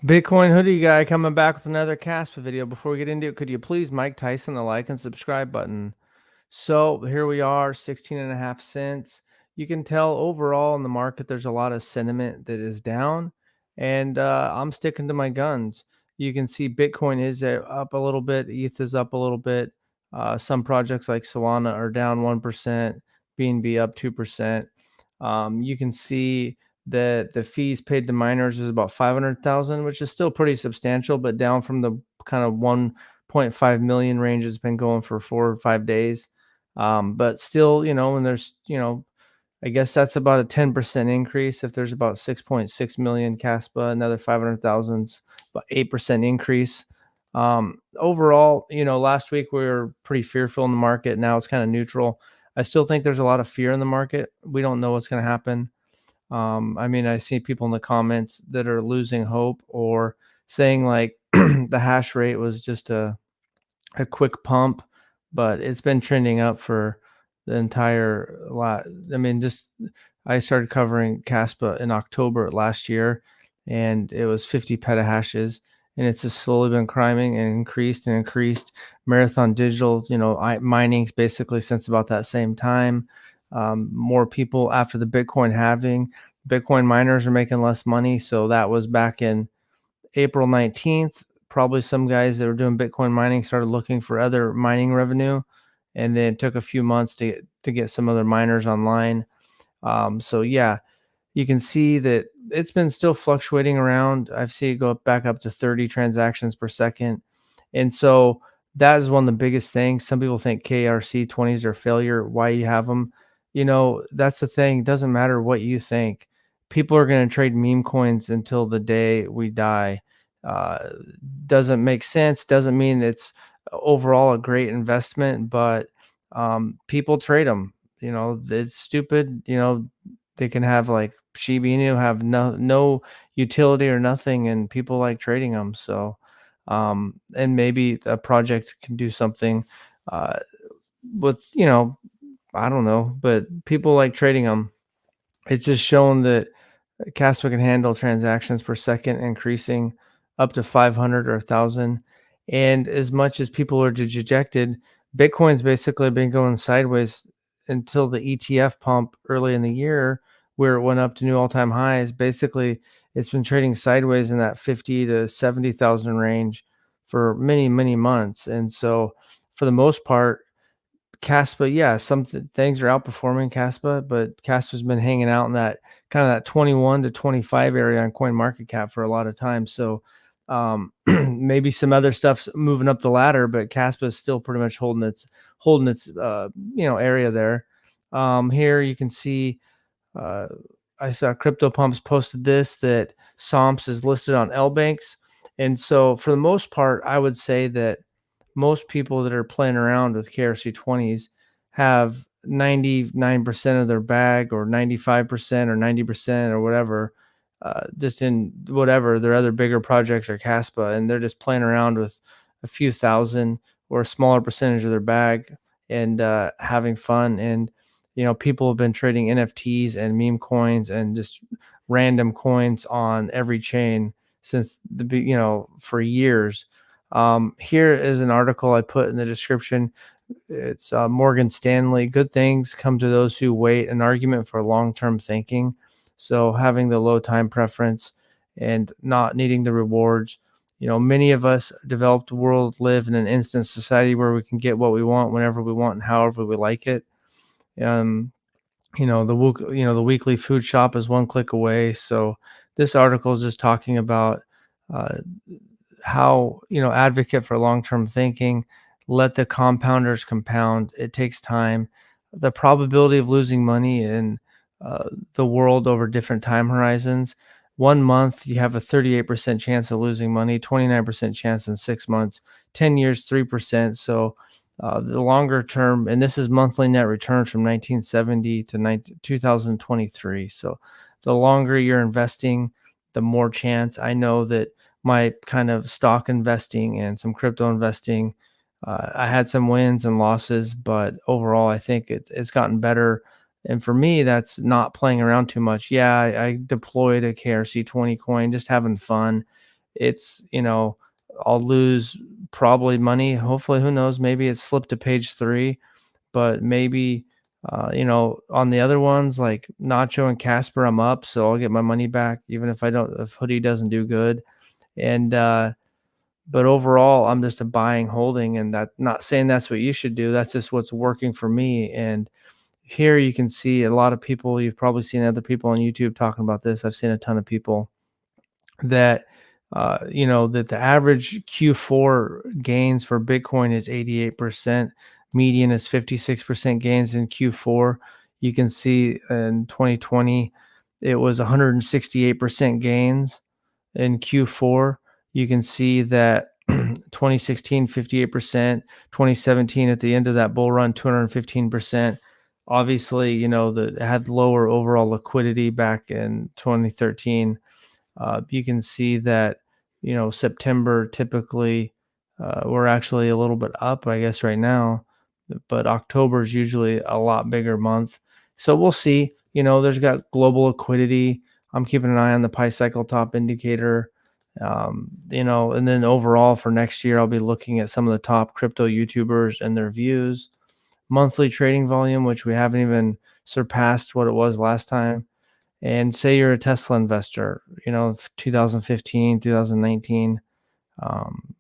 Bitcoin hoodie guy coming back with another Caspa video. Before we get into it, could you please Mike Tyson the like and subscribe button? So here we are, 16 and a half cents. You can tell overall in the market, there's a lot of sentiment that is down, and I'm sticking to my guns. You can see Bitcoin is up a little bit, ETH is up a little bit. Some projects like Solana are down 1%, BNB up 2%. You can see that the fees paid to miners is about 500,000, which is still pretty substantial, but down from the kind of 1.5 million range it's been going for 4 or 5 days. But still, when there's, I guess that's about a 10% increase. If there's about 6.6 million Caspa, another 500,000's about 8% increase. Overall, last week we were pretty fearful in the market. Now it's kind of neutral. I still think there's a lot of fear in the market. We don't know what's going to happen. I mean, I see people in the comments that are losing hope or saying like the hash rate was just a quick pump, but it's been trending up for the entire lot. I mean, just I started covering Caspa in October last year, and it was 50 petahashes, and it's just slowly been climbing and increased and increased. Marathon Digital, mining's basically since about that same time. More people after the Bitcoin halving. Bitcoin miners are making less money, so that was back in April 19th. Probably some guys that were doing Bitcoin mining started looking for other mining revenue, and then it took a few months to get some other miners online. So yeah, you can see that it's been still fluctuating around. I've seen it go back up to 30 transactions per second. And so that is one of the biggest things. Some people think KRC20s are a failure. Why you have them? That's the thing. It doesn't matter what you think. People are going to trade meme coins until the day we die. Uh, doesn't make sense. Doesn't mean it's overall a great investment, but people trade them. It's stupid. They can have like Shiba Inu have no utility or nothing, and people like trading them. So, and maybe a project can do something uh, with I don't know, but people like trading them. It's just shown that Caspa can handle transactions per second increasing up to 500 or 1,000. And as much as people are dejected, Bitcoin's basically been going sideways until the ETF pump early in the year, where it went up to new all-time highs. Basically, it's been trading sideways in that 50 to 70,000 range for many, many months. And so, for the most part, Caspa, yeah, some things are outperforming Caspa, but Caspa's been hanging out in that kind of that 21 to 25 area on Coin Market Cap for a lot of time. So maybe some other stuff's moving up the ladder, but Caspa is still pretty much holding its area there. Here you can see uh, I saw Crypto Pumps posted this that SOMPS is listed on LBanks. And so for the most part, I would say that most people that are playing around with KRC20s have 99% of their bag or 95% or 90% or whatever, just in whatever their other bigger projects or Caspa. And they're just playing around with a few thousand or a smaller percentage of their bag and having fun. And people have been trading NFTs and meme coins and just random coins on every chain since for years. Here is an article I put in the description. It's Morgan Stanley. Good things come to those who wait. An argument for long-term thinking. So having the low time preference and not needing the rewards. Many of us developed world live in an instant society where we can get what we want whenever we want and however we like it. Um, the weekly food shop is one click away. So this article is just talking about uh, how advocate for long-term thinking. Let the compounders compound. It takes time. The probability of losing money in the world over different time horizons. 1 month you have a 38% chance of losing money, 29% chance in 6 months, 10 years 3%. So the longer term, and this is monthly net returns from 1970 to 2023. So the longer you're investing, the more chance. I know that my kind of stock investing and some crypto investing, I had some wins and losses, but overall, I think it's gotten better. And for me, that's not playing around too much. Yeah, I deployed a KRC20 coin, just having fun. it's, I'll lose probably money. Hopefully, who knows? Maybe it's slipped to page three, but maybe, on the other ones like Nacho and Casper, I'm up, so I'll get my money back, even if if Hoodie doesn't do good. And, but overall, I'm just a buying holding, and that not saying that's what you should do. That's just what's working for me. And here you can see a lot of people, you've probably seen other people on YouTube talking about this. I've seen a ton of people that that the average Q4 gains for Bitcoin is 88%, median is 56% gains in Q4. You can see in 2020 it was 168% gains in Q4. You can see that 2016 58%, 2017 at the end of that bull run 215%. Obviously, it had lower overall liquidity back in 2013. You can see that, September typically, we're actually a little bit up, I guess, right now, but October is usually a lot bigger month. So we'll see. There's got global liquidity. I'm keeping an eye on the Pi cycle top indicator. And then overall for next year, I'll be looking at some of the top crypto YouTubers and their views, monthly trading volume, which we haven't even surpassed what it was last time. And say you're a Tesla investor, 2015, 2019,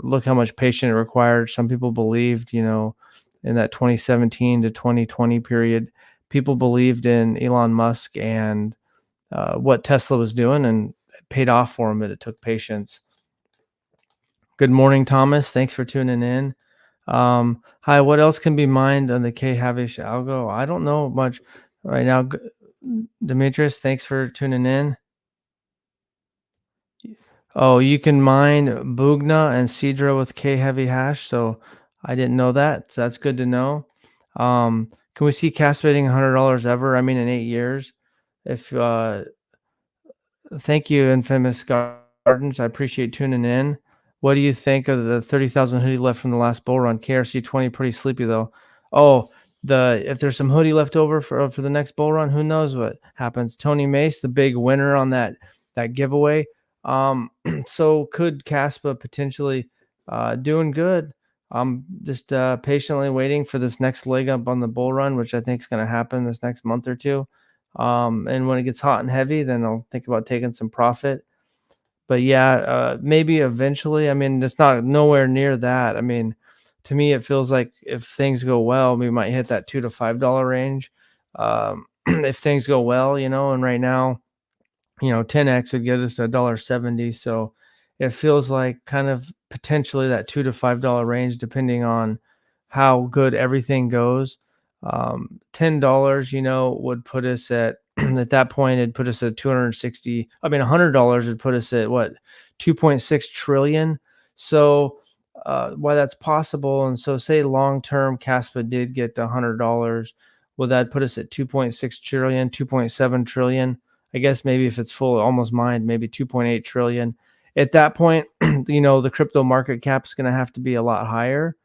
look how much patience it required. Some people believed, in that 2017 to 2020 period, people believed in Elon Musk and what Tesla was doing, and it paid off for him, but it took patience. Good morning, Thomas. Thanks for tuning in. Hi, what else can be mined on the KHeavyHash algo? I don't know much right now. Demetrius, thanks for tuning in. Oh, you can mine Bugna and Cedra with KHeavyHash. So I didn't know that. So that's good to know. Can we see Caspa hitting $100 ever? I mean, in 8 years. If Thank you, Infamous Gardens. I appreciate tuning in. What do you think of the 30,000 hoodie left from the last bull run? KRC 20, pretty sleepy though. Oh, if there's some hoodie left over for the next bull run, who knows what happens? Tony Mace, the big winner on that giveaway. So could Caspa potentially doing good? I'm just patiently waiting for this next leg up on the bull run, which I think is going to happen this next month or two. And when it gets hot and heavy, then I'll think about taking some profit. But yeah, maybe eventually. I mean, it's not nowhere near that. I mean, to me, it feels like if things go well, we might hit that $2 to $5 range. If things go well, and right now, 10x would get us $1.70. So it feels like kind of potentially that $2 to $5 range, depending on how good everything goes. $10, would put us at at that point, it'd put us at 260. I mean, $100 would put us at what, 2.6 trillion. So why that's possible. And so say long term Caspa did get to $100, would that put us at 2.6 trillion, 2.7 trillion? I guess maybe if it's full, almost mined, maybe 2.8 trillion. At that point, the crypto market cap is going to have to be a lot higher.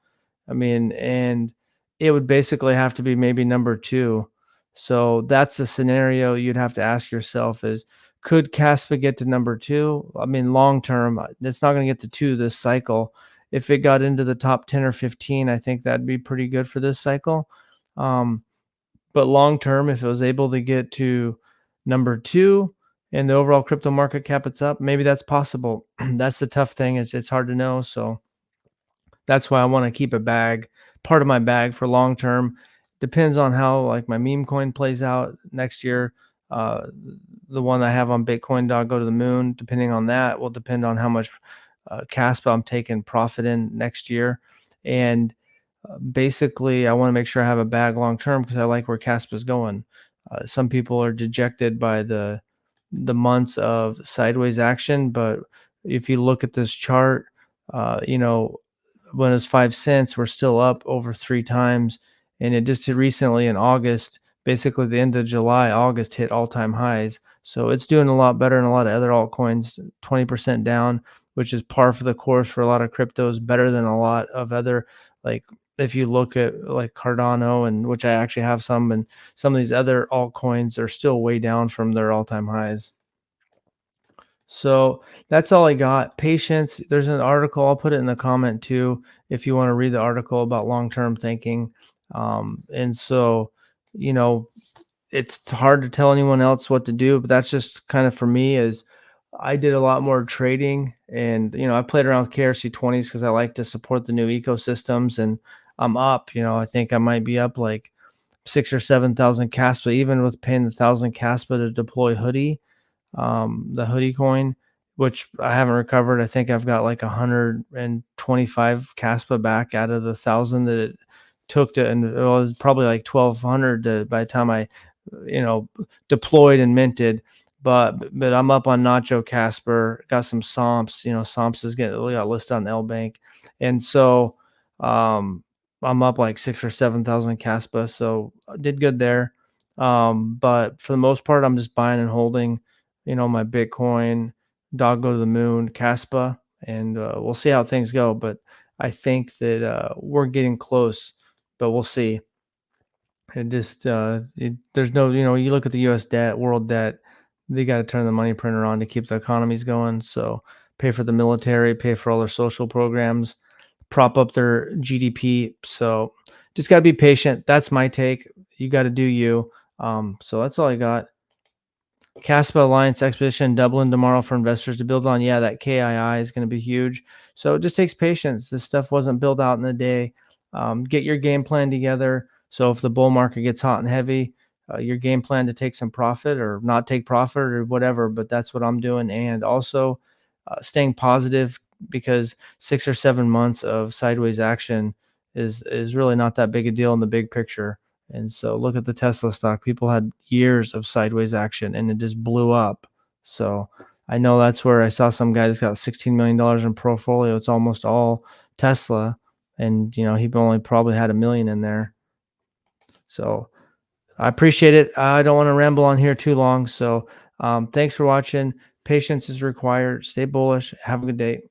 I mean, and it would basically have to be maybe number two. So that's the scenario you'd have to ask yourself is, could Caspa get to number two? I mean, long term, it's not going to get to two this cycle. If it got into the top 10 or 15, I think that'd be pretty good for this cycle. But long term, if it was able to get to number two and the overall crypto market cap it's up, maybe that's possible. That's the tough thing, is it's hard to know. So that's why I want to keep part of my bag for long term. Depends on how like my meme coin plays out next year. The one I have on Bitcoin dog go to the moon. Depending on that will depend on how much Caspa I'm taking profit in next year. And basically, I want to make sure I have a bag long term because I like where Caspa is going. Some people are dejected by the months of sideways action, but if you look at this chart, when it was 5 cents, we're still up over 3 times. And it just recently in August, basically the end of July, August hit all-time highs. So it's doing a lot better than a lot of other altcoins, 20% down, which is par for the course for a lot of cryptos, better than a lot of other, like if you look at like Cardano, and which I actually have some, and some of these other altcoins are still way down from their all-time highs. So that's all I got. Patience. There's an article. I'll put it in the comment too if you want to read the article about long-term thinking. And so, you know, it's hard to tell anyone else what to do, but that's just kind of for me is I did a lot more trading and I played around with KRC20s because I like to support the new ecosystems and I'm up, I think I might be up like 6 or 7 thousand Caspa, even with paying the 1,000 Caspa to deploy the hoodie coin, which I haven't recovered. I think I've got like 125 Caspa back out of the 1,000 that it took to, and it was probably like 1,200 by the time I, you know, deployed and minted. But I'm up on Nacho Casper, got some Somps. Somps is getting got listed on L Bank, and so um, I'm up like 6 or 7 thousand Caspa. So I did good there. But for the most part, I'm just buying and holding my Bitcoin, dog go to the moon, Caspa, and we'll see how things go. But I think that we're getting close, but we'll see. It just there's no, you look at the U.S. debt, world debt, they got to turn the money printer on to keep the economies going. So pay for the military, pay for all their social programs, prop up their GDP. So just got to be patient. That's my take. You got to do you. So that's all I got. Caspa Alliance Expedition Dublin tomorrow for investors to build on. Yeah, that KII is going to be huge. So it just takes patience. This stuff wasn't built out in a day. Get your game plan together. So if the bull market gets hot and heavy, your game plan to take some profit or not take profit or whatever. But that's what I'm doing. And also staying positive because 6 or 7 months of sideways action is really not that big a deal in the big picture. And so look at the Tesla stock. People had years of sideways action and it just blew up. So I know that's where I saw some guy that's got $16 million in portfolio. It's almost all Tesla. And, he only probably had 1 million in there. So I appreciate it. I don't want to ramble on here too long. So thanks for watching. Patience is required. Stay bullish. Have a good day.